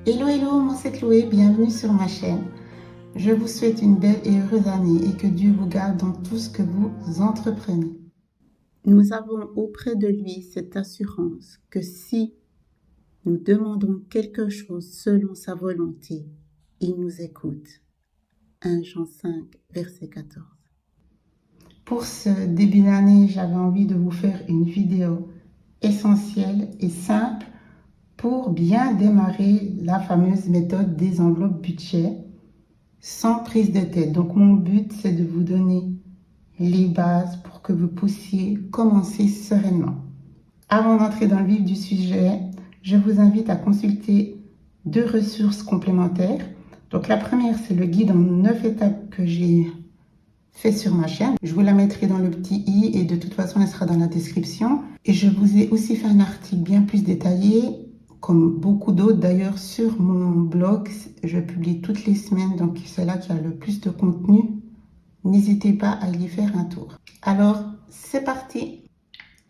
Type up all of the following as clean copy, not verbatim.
Hello, hello, moi c'est Chloé, bienvenue sur ma chaîne. Je vous souhaite une belle et heureuse année et que Dieu vous garde dans tout ce que vous entreprenez. Nous avons auprès de lui cette assurance que si nous demandons quelque chose selon sa volonté, il nous écoute. 1 Jean 5, verset 14. Pour ce début d'année, j'avais envie de vous faire une vidéo essentielle et simple pour bien démarrer la fameuse méthode des enveloppes budget sans prise de tête. Donc mon but, c'est de vous donner les bases pour que vous puissiez commencer sereinement. Avant d'entrer dans le vif du sujet, je vous invite à consulter 2 ressources complémentaires. Donc la première, c'est le guide en 9 étapes que j'ai fait sur ma chaîne. Je vous la mettrai dans le petit i et de toute façon, elle sera dans la description. Et je vous ai aussi fait un article bien plus détaillé, comme beaucoup d'autres d'ailleurs, sur mon blog. Je publie toutes les semaines, donc c'est là qu'il y a le plus de contenu. N'hésitez pas à y faire un tour. Alors, c'est parti.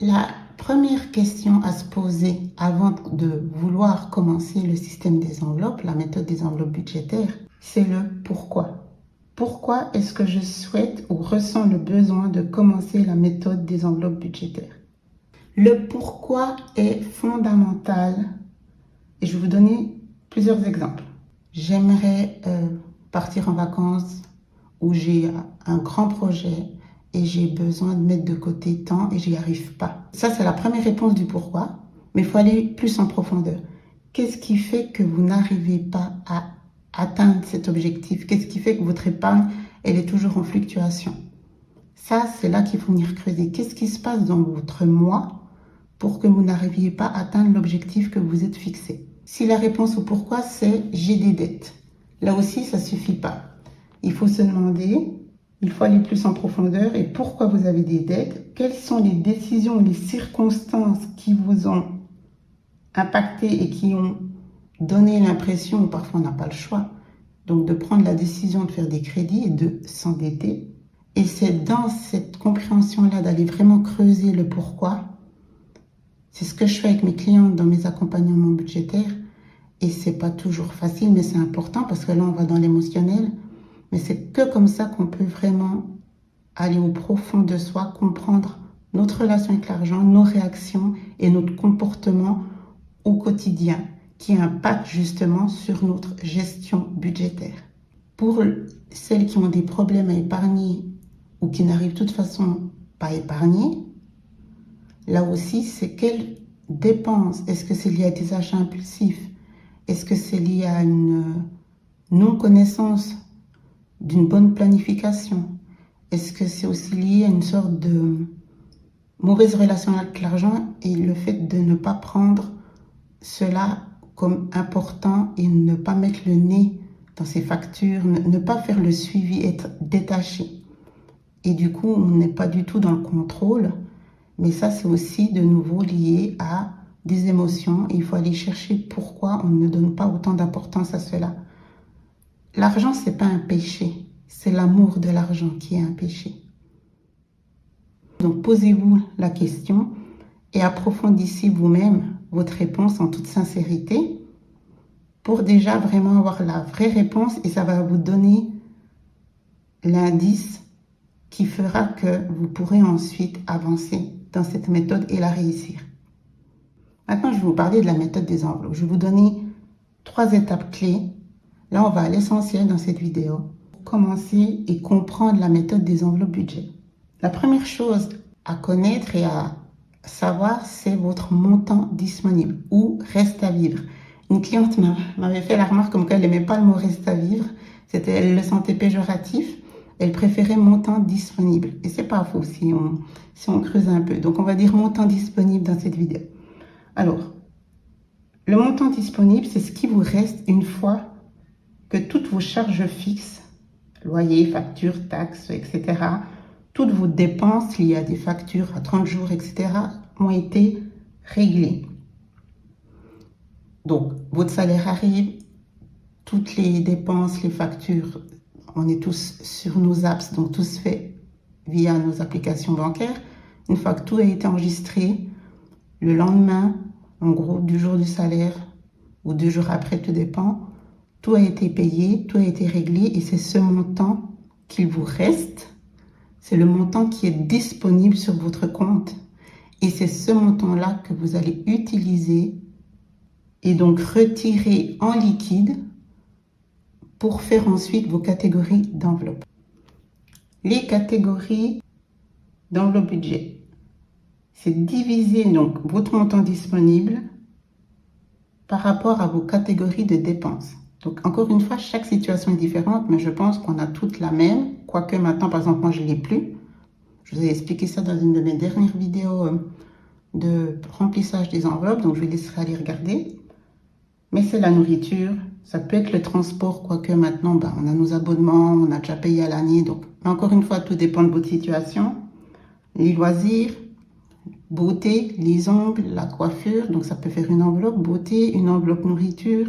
La première question à se poser avant de vouloir commencer le système des enveloppes, la méthode des enveloppes budgétaires, c'est le pourquoi. Pourquoi est-ce que je souhaite ou ressens le besoin de commencer la méthode des enveloppes budgétaires? Le pourquoi est fondamental et je vais vous donner plusieurs exemples. J'aimerais partir en vacances où j'ai un grand projet et j'ai besoin de mettre de côté temps et j'y arrive pas. Ça, c'est la première réponse du pourquoi, mais il faut aller plus en profondeur. Qu'est-ce qui fait que vous n'arrivez pas à atteindre cet objectif? Qu'est-ce qui fait que votre épargne, elle est toujours en fluctuation? Ça, c'est là qu'il faut venir creuser. Qu'est-ce qui se passe dans votre moi pour que vous n'arriviez pas à atteindre l'objectif que vous êtes fixé? Si la réponse au pourquoi, c'est j'ai des dettes. Là aussi, ça suffit pas. Il faut se demander, il faut aller plus en profondeur et pourquoi vous avez des dettes? Quelles sont les décisions, les circonstances qui vous ont impacté et qui ont donner l'impression, ou parfois on n'a pas le choix, donc de prendre la décision de faire des crédits et de s'endetter. Et c'est dans cette compréhension-là d'aller vraiment creuser le pourquoi. C'est ce que je fais avec mes clients dans mes accompagnements budgétaires. Et c'est pas toujours facile, mais c'est important parce que là, on va dans l'émotionnel. Mais c'est que comme ça qu'on peut vraiment aller au profond de soi, comprendre notre relation avec l'argent, nos réactions et notre comportement au quotidien, qui impacte justement sur notre gestion budgétaire. Pour celles qui ont des problèmes à épargner ou qui n'arrivent de toute façon pas à épargner, là aussi, c'est quelles dépenses? Est-ce que c'est lié à des achats impulsifs? Est-ce que c'est lié à une non-connaissance d'une bonne planification? Est-ce que c'est aussi lié à une sorte de mauvaise relation avec l'argent et le fait de ne pas prendre cela comme important et ne pas mettre le nez dans ses factures, ne pas faire le suivi, être détaché. Et du coup, on n'est pas du tout dans le contrôle. Mais ça, c'est aussi de nouveau lié à des émotions. Et il faut aller chercher pourquoi on ne donne pas autant d'importance à cela. L'argent, c'est pas un péché. C'est l'amour de l'argent qui est un péché. Donc, posez-vous la question et approfondissez vous-même votre réponse en toute sincérité pour déjà vraiment avoir la vraie réponse et ça va vous donner l'indice qui fera que vous pourrez ensuite avancer dans cette méthode et la réussir. Maintenant, je vais vous parler de la méthode des enveloppes. Je vais vous donner 3 étapes clés. Là, on va à l'essentiel dans cette vidéo. Commencer et comprendre la méthode des enveloppes budget. La première chose à connaître et à savoir, c'est votre montant disponible ou reste à vivre. Une cliente m'avait fait la remarque comme qu'elle n'aimait pas le mot reste à vivre. Elle le sentait péjoratif. Elle préférait montant disponible. Et c'est pas faux si on creuse un peu. Donc, on va dire montant disponible dans cette vidéo. Alors, le montant disponible, c'est ce qui vous reste une fois que toutes vos charges fixes, loyer, factures, taxes, etc., toutes vos dépenses liées à des factures à 30 jours, etc., ont été réglées. Donc, votre salaire arrive, toutes les dépenses, les factures, on est tous sur nos apps, donc tout se fait via nos applications bancaires. Une fois que tout a été enregistré, le lendemain, en gros, du jour du salaire, ou 2 jours après, tout dépend. Tout a été payé, tout a été réglé et c'est ce montant qu'il vous reste. C'est le montant qui est disponible sur votre compte. Et c'est ce montant-là que vous allez utiliser et donc retirer en liquide pour faire ensuite vos catégories d'enveloppe. Les catégories d'enveloppe budget, c'est diviser donc votre montant disponible par rapport à vos catégories de dépenses. Donc encore une fois, chaque situation est différente, mais je pense qu'on a toutes la même, quoique maintenant, par exemple, moi je ne l'ai plus. Je vous ai expliqué ça dans une de mes dernières vidéos de remplissage des enveloppes, donc je vous laisserai aller regarder. Mais c'est la nourriture, ça peut être le transport, quoique maintenant, on a nos abonnements, on a déjà payé à l'année. Donc, encore une fois, tout dépend de votre situation. Les loisirs, beauté, les ongles, la coiffure, donc ça peut faire une enveloppe beauté, une enveloppe nourriture,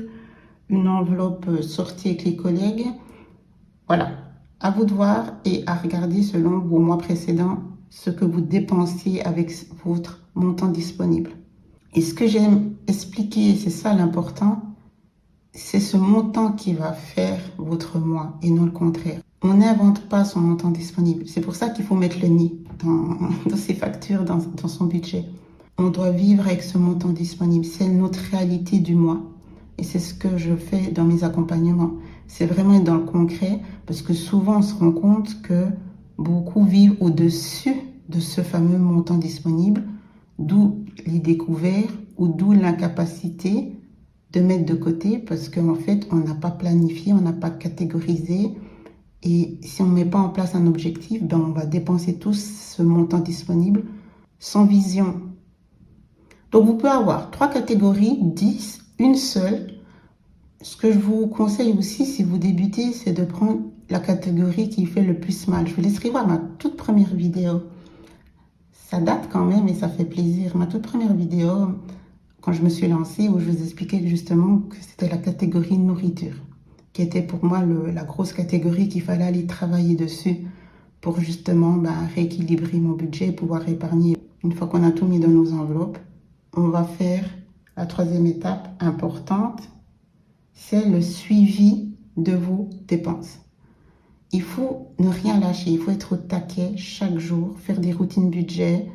une enveloppe sortie avec les collègues. Voilà, à vous de voir et à regarder selon vos mois précédents ce que vous dépensiez avec votre montant disponible. Et ce que j'aime expliquer, c'est ça l'important, c'est ce montant qui va faire votre mois et non le contraire. On n'invente pas son montant disponible. C'est pour ça qu'il faut mettre le nez dans ses factures, dans son budget. On doit vivre avec ce montant disponible. C'est notre réalité du mois. Et c'est ce que je fais dans mes accompagnements. C'est vraiment être dans le concret parce que souvent on se rend compte que beaucoup vivent au-dessus de ce fameux montant disponible, d'où les découvertes ou d'où l'incapacité de mettre de côté parce qu'en fait, on n'a pas planifié, on n'a pas catégorisé. Et si on ne met pas en place un objectif, on va dépenser tout ce montant disponible sans vision. Donc, vous pouvez avoir 3 catégories, 10, une seule. Ce que je vous conseille aussi, si vous débutez, c'est de prendre la catégorie qui fait le plus mal. Je vous laisserai voir ma toute première vidéo. Ça date quand même et ça fait plaisir. Ma toute première vidéo, quand je me suis lancée, où je vous expliquais justement que c'était la catégorie nourriture, qui était pour moi la grosse catégorie qu'il fallait aller travailler dessus pour justement rééquilibrer mon budget, pouvoir épargner. Une fois qu'on a tout mis dans nos enveloppes, on va faire la 3e étape importante, c'est le suivi de vos dépenses. Il faut ne rien lâcher, il faut être au taquet chaque jour, faire des routines budget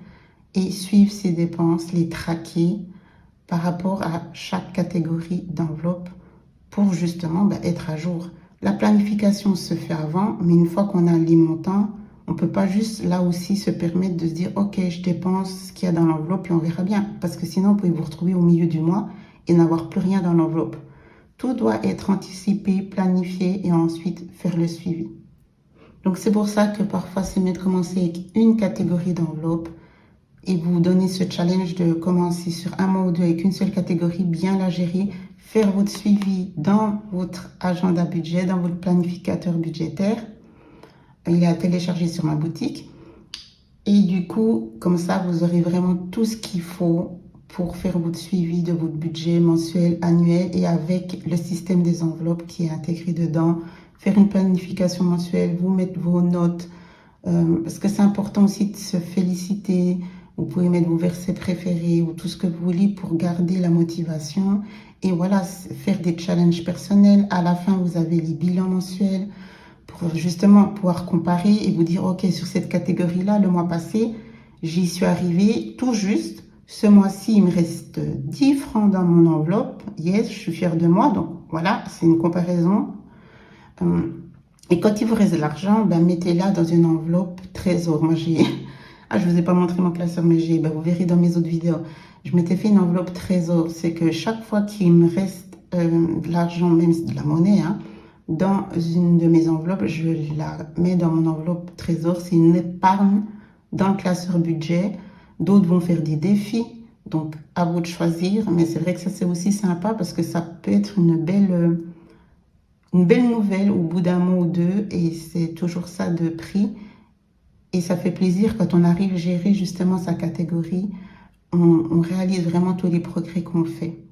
et suivre ses dépenses, les traquer par rapport à chaque catégorie d'enveloppe pour justement être à jour. La planification se fait avant, mais une fois qu'on a les montants, on ne peut pas juste là aussi se permettre de se dire « Ok, je dépense ce qu'il y a dans l'enveloppe et on verra bien ». Parce que sinon, vous pouvez vous retrouver au milieu du mois et n'avoir plus rien dans l'enveloppe. Tout doit être anticipé, planifié et ensuite faire le suivi. Donc c'est pour ça que parfois c'est mieux de commencer avec une catégorie d'enveloppe et vous donner ce challenge de commencer sur un mois ou 2 avec une seule catégorie, bien la gérer, faire votre suivi dans votre agenda budget, dans votre planificateur budgétaire. Il est à télécharger sur ma boutique. Et du coup, comme ça, vous aurez vraiment tout ce qu'il faut pour faire votre suivi de votre budget mensuel, annuel et avec le système des enveloppes qui est intégré dedans. Faire une planification mensuelle, vous mettre vos notes, parce que c'est important aussi de se féliciter. Vous pouvez mettre vos versets préférés ou tout ce que vous voulez pour garder la motivation. Et voilà, faire des challenges personnels. À la fin, vous avez les bilans mensuels pour justement pouvoir comparer et vous dire, OK, sur cette catégorie-là, le mois passé, j'y suis arrivée tout juste. Ce mois-ci, il me reste 10 francs dans mon enveloppe. Yes, je suis fière de moi. Donc voilà, c'est une comparaison. Et quand il vous reste de l'argent, mettez-la dans une enveloppe trésor. Moi, j'ai... je vous ai pas montré mon classeur, mais vous verrez dans mes autres vidéos. Je m'étais fait une enveloppe trésor. C'est que chaque fois qu'il me reste de l'argent, même de la monnaie, dans une de mes enveloppes, je la mets dans mon enveloppe trésor. C'est une épargne dans le classeur budget. D'autres vont faire des défis. Donc, à vous de choisir. Mais c'est vrai que ça, c'est aussi sympa parce que ça peut être une belle nouvelle au bout d'un mois ou 2. Et c'est toujours ça de prix. Et ça fait plaisir quand on arrive à gérer justement sa catégorie. On réalise vraiment tous les progrès qu'on fait.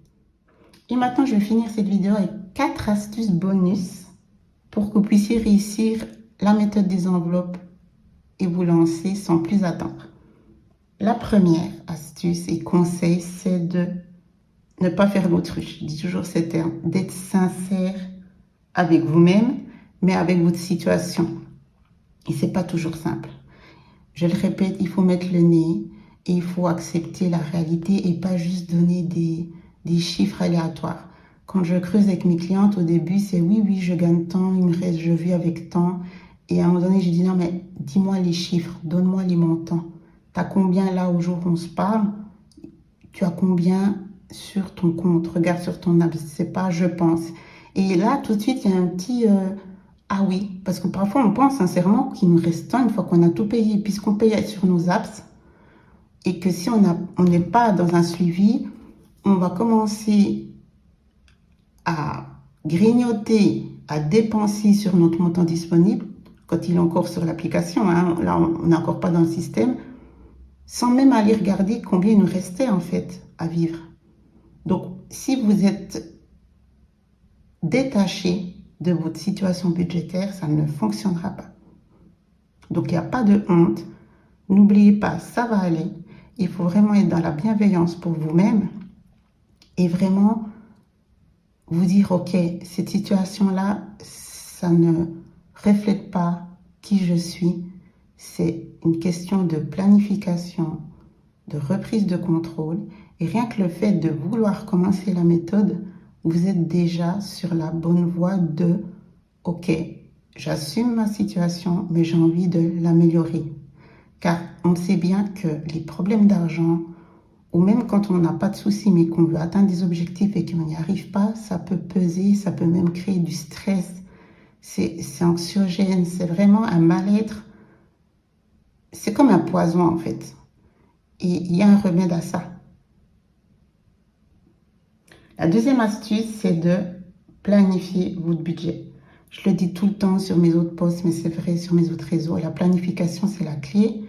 Et maintenant, je vais finir cette vidéo avec 4 astuces bonus pour que vous puissiez réussir la méthode des enveloppes et vous lancer sans plus attendre. La première astuce et conseil, c'est de ne pas faire l'autruche. Je dis toujours ce terme, d'être sincère avec vous-même, mais avec votre situation. Et c'est pas toujours simple. Je le répète, il faut mettre le nez et il faut accepter la réalité et pas juste donner des chiffres aléatoires. Quand je creuse avec mes clientes, au début, c'est oui, je gagne tant, il me reste, je vis avec tant. Et à un moment donné, je dis non, mais dis-moi les chiffres, donne-moi les montants. Tu as combien là au jour où on se parle? Tu as combien sur ton compte? Regarde sur ton app, c'est pas je pense. Et là, tout de suite, il y a un petit ah oui, parce que parfois on pense sincèrement qu'il nous reste tant une fois qu'on a tout payé, puisqu'on paye sur nos apps, et que si on n'est pas dans un suivi, on va commencer à grignoter, à dépenser sur notre montant disponible, quand il est encore sur l'application, hein, là on n'est encore pas dans le système, sans même aller regarder combien il nous restait en fait à vivre. Donc si vous êtes détaché de votre situation budgétaire, ça ne fonctionnera pas. Donc il n'y a pas de honte, n'oubliez pas, ça va aller. Il faut vraiment être dans la bienveillance pour vous-même et vraiment vous dire, ok, cette situation-là, ça ne reflète pas qui je suis. C'est une question de planification, de reprise de contrôle. Et rien que le fait de vouloir commencer la méthode, vous êtes déjà sur la bonne voie de, ok, j'assume ma situation, mais j'ai envie de l'améliorer. Car on sait bien que les problèmes d'argent, ou même quand on n'a pas de soucis, mais qu'on veut atteindre des objectifs et qu'on n'y arrive pas, ça peut peser, ça peut même créer du stress. C'est anxiogène, c'est vraiment un mal-être. C'est comme un poison en fait. Et il y a un remède à ça. La deuxième astuce, c'est de planifier votre budget. Je le dis tout le temps sur mes autres posts, mais c'est vrai sur mes autres réseaux. La planification, c'est la clé.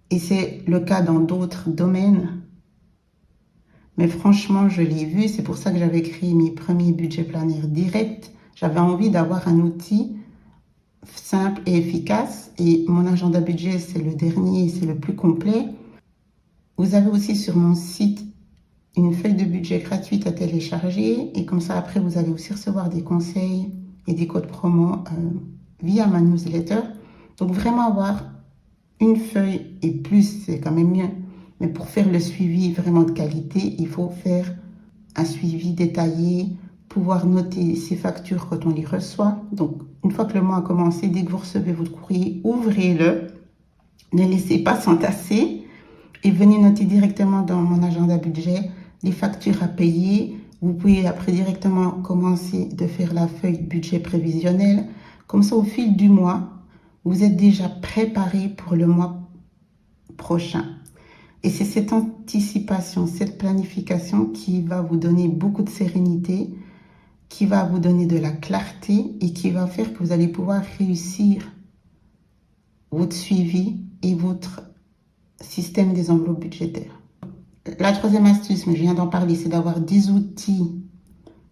Et c'est le cas dans d'autres domaines. Mais franchement, je l'ai vu. C'est pour ça que j'avais créé mes premiers budgets planners directs. J'avais envie d'avoir un outil simple et efficace. Et mon agenda budget, c'est le dernier, c'est le plus complet. Vous avez aussi sur mon site une feuille de budget gratuite à télécharger. Et comme ça, après, vous allez aussi recevoir des conseils et des codes promo via ma newsletter. Donc, vraiment avoir une feuille et plus, c'est quand même mieux. Mais pour faire le suivi vraiment de qualité, il faut faire un suivi détaillé, pouvoir noter ses factures quand on les reçoit. Donc, une fois que le mois a commencé, dès que vous recevez votre courrier, ouvrez-le. Ne laissez pas s'entasser et venez noter directement dans mon agenda budget les factures à payer. Vous pouvez après directement commencer de faire la feuille budget prévisionnel. Comme ça, au fil du mois, vous êtes déjà préparé pour le mois prochain. Et c'est cette anticipation, cette planification qui va vous donner beaucoup de sérénité, qui va vous donner de la clarté et qui va faire que vous allez pouvoir réussir votre suivi et votre système des enveloppes budgétaires. La troisième astuce, mais je viens d'en parler, c'est d'avoir des outils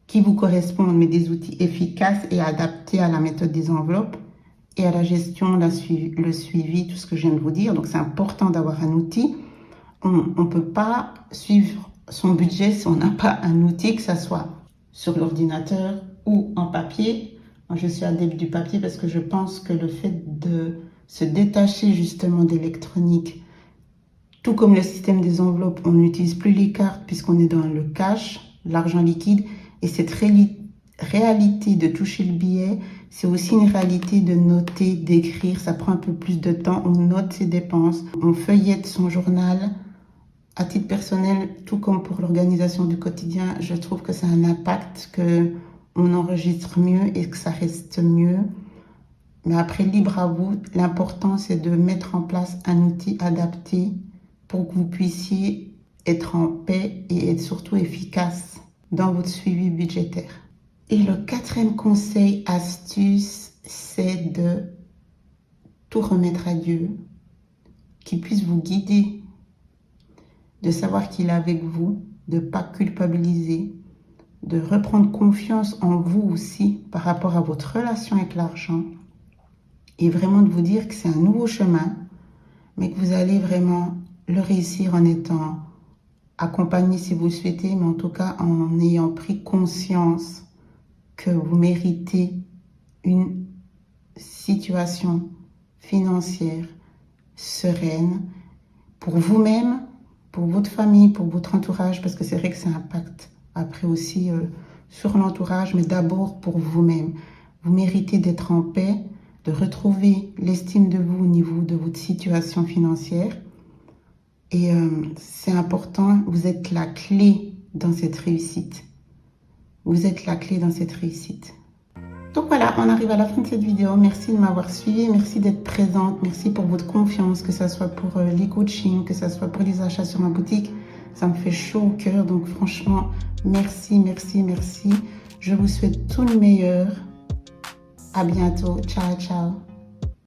qui vous correspondent, mais des outils efficaces et adaptés à la méthode des enveloppes et à la gestion, le suivi, tout ce que je viens de vous dire. Donc, c'est important d'avoir un outil. On ne peut pas suivre son budget si on n'a pas un outil, que ce soit sur l'ordinateur ou en papier. Moi, je suis adepte du papier parce que je pense que le fait de se détacher justement d'électronique, tout comme le système des enveloppes, on n'utilise plus les cartes puisqu'on est dans le cash, l'argent liquide, et cette réalité de toucher le billet, c'est aussi une réalité de noter, d'écrire. Ça prend un peu plus de temps. On note ses dépenses, on feuillette son journal. À titre personnel, tout comme pour l'organisation du quotidien, je trouve que ça a un impact, que on enregistre mieux et que ça reste mieux. Mais après, libre à vous. L'important, c'est de mettre en place un outil adapté pour que vous puissiez être en paix et être surtout efficace dans votre suivi budgétaire. Et le quatrième conseil, astuce, c'est de tout remettre à Dieu, qu'il puisse vous guider, de savoir qu'il est avec vous, de ne pas culpabiliser, de reprendre confiance en vous aussi par rapport à votre relation avec l'argent et vraiment de vous dire que c'est un nouveau chemin, mais que vous allez vraiment le réussir en étant accompagner si vous le souhaitez, mais en tout cas en ayant pris conscience que vous méritez une situation financière sereine pour vous-même, pour votre famille, pour votre entourage, parce que c'est vrai que ça impacte après aussi sur l'entourage, mais d'abord pour vous-même. Vous méritez d'être en paix, de retrouver l'estime de vous au niveau de votre situation financière. Et c'est important, vous êtes la clé dans cette réussite. Vous êtes la clé dans cette réussite. Donc voilà, on arrive à la fin de cette vidéo. Merci de m'avoir suivi, merci d'être présente, merci pour votre confiance, que ce soit pour les coachings, que ce soit pour les achats sur ma boutique. Ça me fait chaud au cœur, donc franchement, merci, merci, merci. Je vous souhaite tout le meilleur. À bientôt. Ciao, ciao.